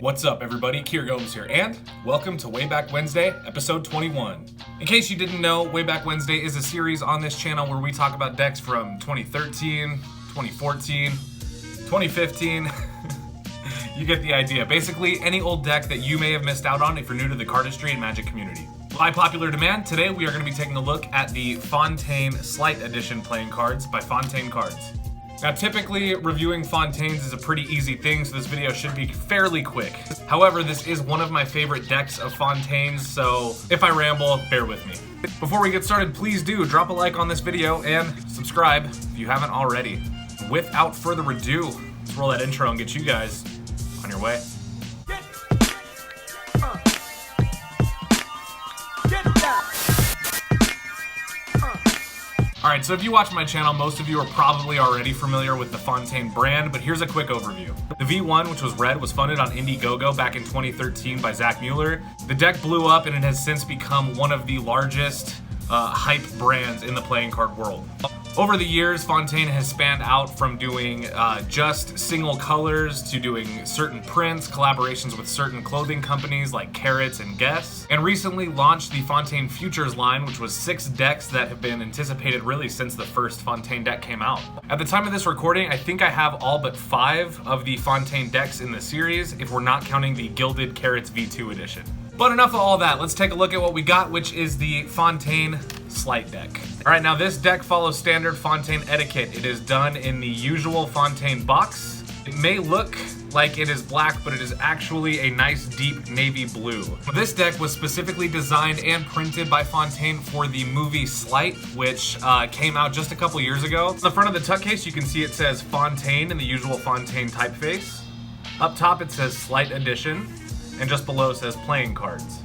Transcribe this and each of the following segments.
What's up, everybody? Kier Gomes here, and welcome to Way Back Wednesday, episode 21. In case you didn't know, Way Back Wednesday is a series on this channel where we talk about decks from 2013, 2014, 2015. You get the idea. Basically, any old deck that you may have missed out on if you're new to the cardistry and Magic community. By popular demand, today we are going to be taking a look at the Fontaine Sleight edition playing cards by Fontaine Cards. Now, typically, reviewing Fontaines is a pretty easy thing, so this video should be fairly quick. However, this is one of my favorite decks of Fontaines, so if I ramble, bear with me. Before we get started, please do drop a like on this video and subscribe if you haven't already. Without further ado, let's roll that intro and get you guys on your way. Alright, so if you watch my channel, most of you are probably already familiar with the Fontaine brand, but here's a quick overview. The V1, which was red, was funded on Indiegogo back in 2013 by Zach Mueller. The deck blew up and it has since become one of the largest hype brands in the playing card world. Over the years, Fontaine has spanned out from doing just single colors to doing certain prints, collaborations with certain clothing companies like Carrots and Guess, and recently launched the Fontaine Futures line, which was 6 decks that have been anticipated really since the first Fontaine deck came out. At the time of this recording, I think I have all but 5 of the Fontaine decks in the series, if we're not counting the Gilded Carrots V2 edition. But enough of all that, let's take a look at what we got, which is the Fontaine Sleight deck. Alright, now this deck follows standard Fontaine etiquette. It is done in the usual Fontaine box. It may look like it is black, but it is actually a nice deep navy blue. This deck was specifically designed and printed by Fontaine for the movie Sleight, which came out just a couple years ago. On the front of the tuck case, you can see it says Fontaine in the usual Fontaine typeface. Up top it says Sleight Edition, and just below says Playing Cards.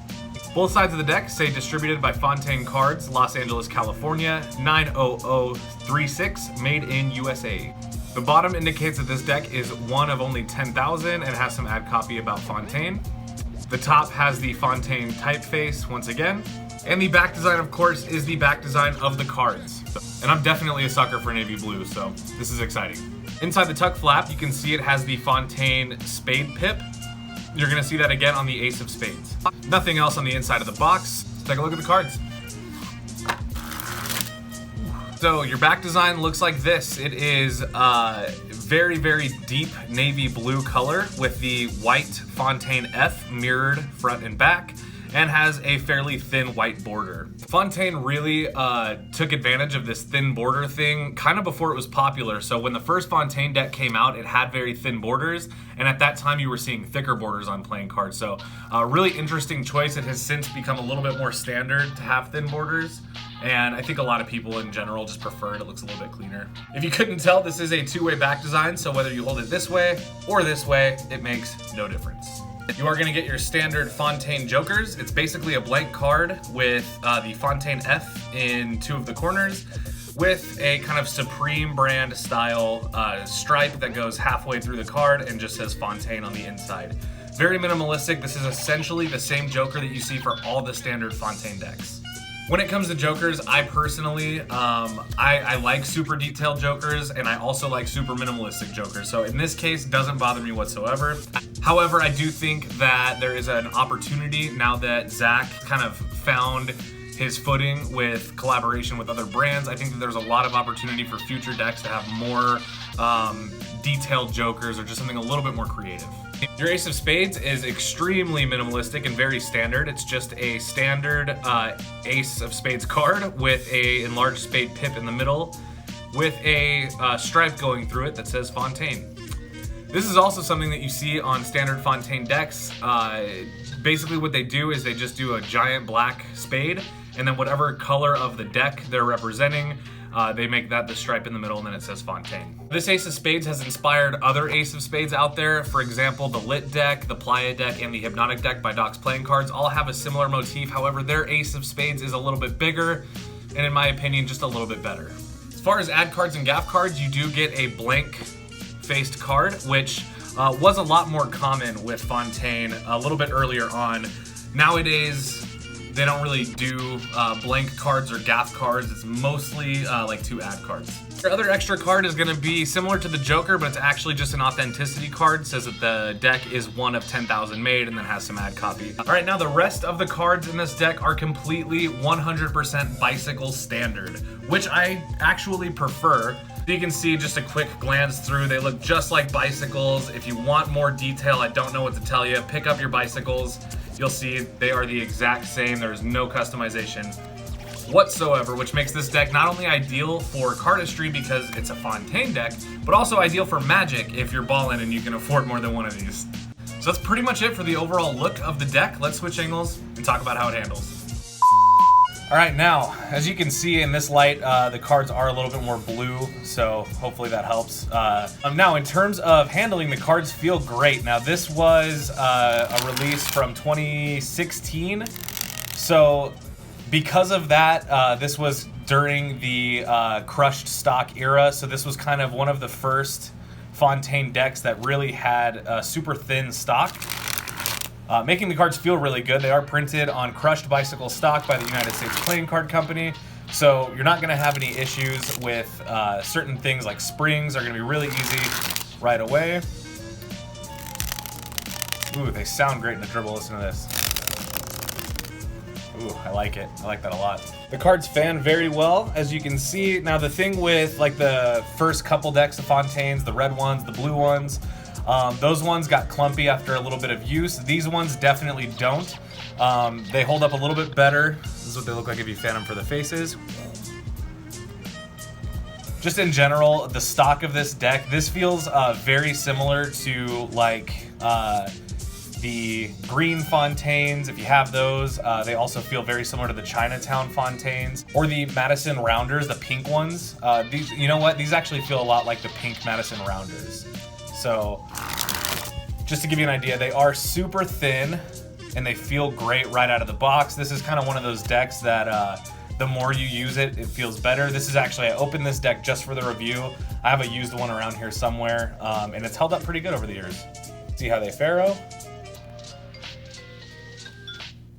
Both sides of the deck say distributed by Fontaine Cards, Los Angeles, California, 90036, made in USA. The bottom indicates that this deck is one of only 10,000 and has some ad copy about Fontaine. The top has the Fontaine typeface once again, and the back design, of course, is the back design of the cards. And I'm definitely a sucker for navy blue, so this is exciting. Inside the tuck flap, you can see it has the Fontaine Spade Pip. You're gonna see that again on the Ace of Spades. Nothing else on the inside of the box. Let's take a look at the cards. So your back design looks like this. It is very, very deep navy blue color with the white Fontaine F mirrored front and back, and has a fairly thin white border. Fontaine really took advantage of this thin border thing kind of before it was popular. So when the first Fontaine deck came out, it had very thin borders, and at that time you were seeing thicker borders on playing cards. So a really interesting choice. It has since become a little bit more standard to have thin borders, and I think a lot of people in general just prefer it. It looks a little bit cleaner. If you couldn't tell, this is a two-way back design, so whether you hold it this way or this way, it makes no difference. You are going to get your standard Fontaine Jokers. It's basically a blank card with the Fontaine F in 2 of the corners, with a kind of Supreme brand style stripe that goes halfway through the card and just says Fontaine on the inside. Very minimalistic. This is essentially the same Joker that you see for all the standard Fontaine decks. When it comes to Jokers, I personally, I like super detailed Jokers, and I also like super minimalistic Jokers. So in this case, doesn't bother me whatsoever. However, I do think that there is an opportunity now that Zach kind of found his footing with collaboration with other brands. I think that there's a lot of opportunity for future decks to have more detailed Jokers or just something a little bit more creative. Your Ace of Spades is extremely minimalistic and very standard. It's just a standard Ace of Spades card with a enlarged spade pip in the middle with a stripe going through it that says Fontaine. This is also something that you see on standard Fontaine decks. Basically what they do is they just do a giant black spade, and then whatever color of the deck they're representing, they make that the stripe in the middle, and then it says Fontaine. This Ace of Spades has inspired other Ace of Spades out there. For example, the Lit deck, the Playa deck, and the Hypnotic deck by Doc's Playing Cards all have a similar motif. However, their Ace of Spades is a little bit bigger, and in my opinion, just a little bit better. As far as add cards and gaff cards, you do get a blank faced card, which was a lot more common with Fontaine a little bit earlier on. Nowadays, they don't really do blank cards or gaff cards. It's mostly like 2 add cards. Your other extra card is gonna be similar to the Joker, but it's actually just an authenticity card. It says that the deck is one of 10,000 made and then has some ad copy. All right, now the rest of the cards in this deck are completely 100% bicycle standard, which I actually prefer. You can see just a quick glance through, they look just like bicycles. If you want more detail, I don't know what to tell you, pick up your bicycles. You'll see they are the exact same. There's no customization whatsoever, which makes this deck not only ideal for cardistry because it's a Fontaine deck, but also ideal for Magic if you're ballin' and you can afford more than one of these. So that's pretty much it for the overall look of the deck. Let's switch angles and talk about how it handles. All right, now, as you can see in this light, the cards are a little bit more blue, so hopefully that helps. Now, in terms of handling, the cards feel great. Now, this was a release from 2016, so because of that, this was during the crushed stock era, so this was kind of one of the first Fontaine decks that really had a super thin stock. Making the cards feel really good. They are printed on crushed bicycle stock by the United States Playing Card Company, so you're not going to have any issues with certain things like springs are going to be really easy right away. Ooh, they sound great in the dribble. Listen to this. Ooh, I like it. I like that a lot. The cards fan very well, as you can see. Now, the thing with like the first couple decks of Fontaines, the red ones, the blue ones, those ones got clumpy after a little bit of use. These ones definitely don't. They hold up a little bit better. This is what they look like if you fan them for the faces. Just in general, the stock of this deck, this feels very similar to like the green Fontaines. If you have those, they also feel very similar to the Chinatown Fontaines or the Madison Rounders, the pink ones. These, you know what? These actually feel a lot like the pink Madison Rounders. So just to give you an idea, they are super thin and they feel great right out of the box. This is kind of one of those decks that the more you use it, it feels better. This is actually, I opened this deck just for the review. I have a used one around here somewhere, and it's held up pretty good over the years. See how they faro?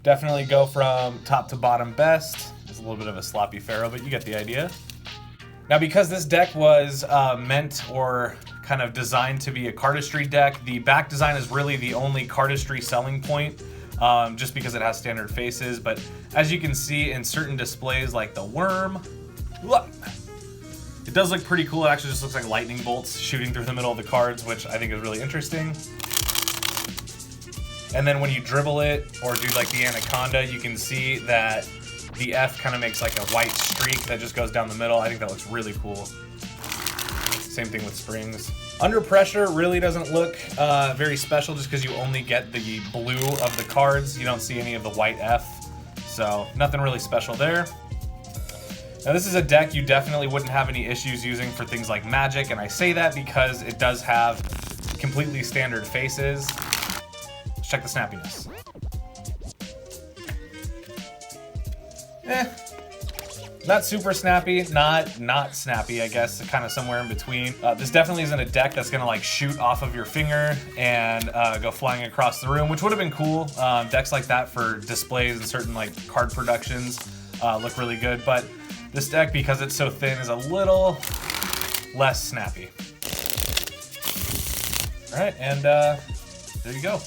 Definitely go from top to bottom best. It's a little bit of a sloppy faro, but you get the idea. Now, because this deck was meant or kind of designed to be a cardistry deck, the back design is really the only cardistry selling point, just because it has standard faces. But as you can see in certain displays like the worm, look, it does look pretty cool. It actually just looks like lightning bolts shooting through the middle of the cards, which I think is really interesting. And then when you dribble it or do like the anaconda, you can see that the F kind of makes like a white streak that just goes down the middle. I think that looks really cool. Same thing with springs. Under pressure really doesn't look very special just because you only get the blue of the cards. You don't see any of the white F. So nothing really special there. Now this is a deck you definitely wouldn't have any issues using for things like Magic, and I say that because it does have completely standard faces. Let's check the snappiness. Not super snappy, not snappy, I guess, kind of somewhere in between. This definitely isn't a deck that's gonna like shoot off of your finger and go flying across the room, which would have been cool. Decks like that for displays and certain like card productions look really good, but this deck, because it's so thin, is a little less snappy. All right, and there you go.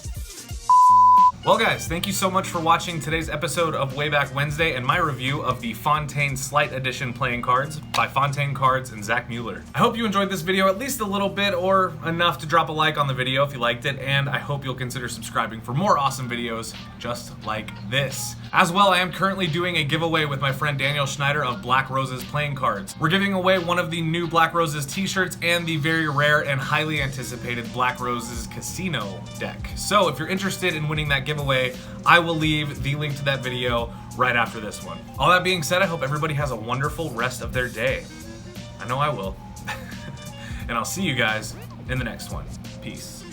Well guys, thank you so much for watching today's episode of Wayback Wednesday and my review of the Fontaine Sleight Edition playing cards by Fontaine Cards and Zach Mueller. I hope you enjoyed this video at least a little bit or enough to drop a like on the video if you liked it, and I hope you'll consider subscribing for more awesome videos just like this. As well, I am currently doing a giveaway with my friend Daniel Schneider of Black Roses Playing Cards. We're giving away one of the new Black Roses t-shirts and the very rare and highly anticipated Black Roses Casino deck. So if you're interested in winning that giveaway, I will leave the link to that video right after this one. All that being said, I hope everybody has a wonderful rest of their day. I know I will. And I'll see you guys in the next one. Peace.